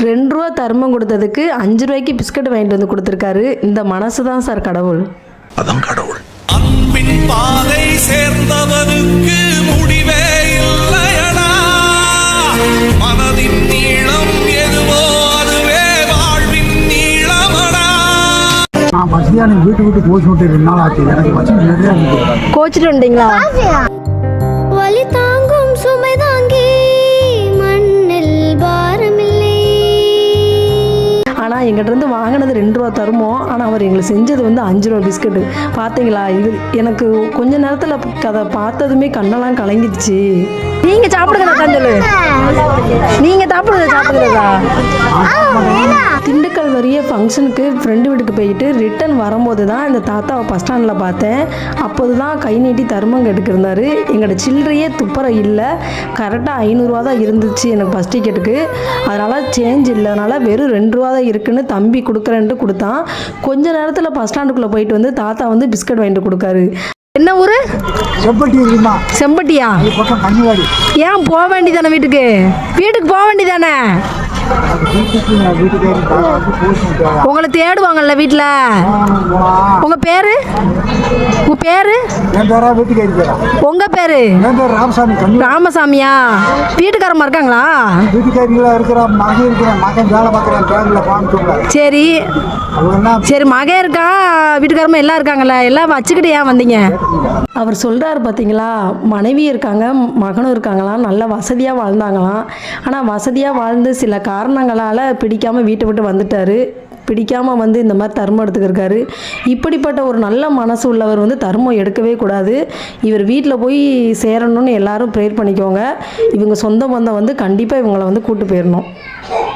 ரூ. 2 தர்மம் கொடுத்ததுக்கு ரூ. 5 பிஸ்கட் வாங்கிட்டு வந்து கொடுத்துருக்காரு. இந்த மனசு தான் சார் கடவுள். அதான் கடவுள். அன்பின் பாதை சேர்ந்தவனுக்கு முடிவே இல்லையடா. மனதின் நீளம் எதுவோ அதுவே வாழ்வின் நீளமடா. நான் மத்தியானம் வீட்டு கோச்சு விட்டு 2 நாள் ஆச்சு. எனக்கு பசங்க நிறையா இருக்கு. கோச்சிட்டு வந்துட்டீங்களா? வலி தாங்கும் சுமை தாங்கி மண்ணில் பாரமில்லை. ஆனால் எங்கிட்ட இருந்து வாங்கினது ரூ. 2 தருமம். ஆனால் அவர் எங்களுக்கு செஞ்சது வந்து ரூ. 5 பிஸ்கட்டு. பார்த்தீங்களா, இது எனக்கு கொஞ்ச நேரத்தில் அதை பார்த்ததுமே கண்ணெல்லாம் கலங்கிடுச்சு. நீங்கள் சாப்பிடுங்க சொல்லு. நீங்கள் சாப்பிடுறதா? திண்டுக்கல் வரைய ஃபங்க்ஷனுக்கு ஃப்ரெண்டு வீட்டுக்கு போயிட்டு ரிட்டன் வரும்போது தான் இந்த தாத்தாவை பஸ் ஸ்டாண்டில் பார்த்தேன். அப்போது தான் கை நீட்டி தருமம் எடுக்கிருந்தார். எங்களோட சில்லறையே துப்புரை இல்லை. கரெக்டாக ரூ. 500 தான் இருந்துச்சு எனக்கு பஸ் டிக்கெட்டுக்கு. அதனால் சேஞ்ச் இல்லைனால வெறும் ரூ. 2 தான் இருக்குன்னு தம்பி கொடுக்குறேன்ட்டு கொடுத்தான். கொஞ்ச நேரத்தில் பஸ் ஸ்டாண்டுக்குள்ளே போயிட்டு வந்து தாத்தா வந்து பிஸ்கட் வாங்கிட்டு கொடுக்காரு. என்ன ஊர்? செம்பட்டி இருக்குமா? செம்பட்டியா? கன்னிவாடி. ஏன் போக வேண்டியதானே? வீட்டுக்கு போக வேண்டியதானே? உங்களை தேடுவாங்கல்ல வீட்டில். உங்கள் பேர்? உங்கள் பேர்? உங்கள் பேர்? ராமசாமி. ராமசாமியா? வீட்டுக்காரமா இருக்காங்களா? சரி சரி, மகன் இருக்கா, வீட்டுக்காரமா எல்லாம் இருக்காங்களா? எல்லாம் வச்சுக்கிட்டு ஏன் வந்தீங்க? அவர் சொல்கிறார் பார்த்தீங்களா, மனைவி இருக்காங்க, மகனும் இருக்காங்களாம், நல்ல வசதியாக வாழ்ந்தாங்களாம். ஆனால் வசதியாக வாழ்ந்து சில காரணங்களால் பிடிக்காமல் வீட்டை விட்டு வந்துட்டார். பிடிக்காமல் வந்து இந்த மாதிரி தர்மம் எடுத்துக்கிருக்காரு. இப்படிப்பட்ட ஒரு நல்ல மனசு உள்ளவர் வந்து தர்மம் எடுக்கவே கூடாது. இவர் வீட்டில் போய் சேரணும்னு எல்லாரும் ப்ரேயர் பண்ணிக்கோங்க. இவங்க சொந்த பந்தம் வந்து கண்டிப்பாக இவங்களை வந்து கூட்டு போயிடணும்.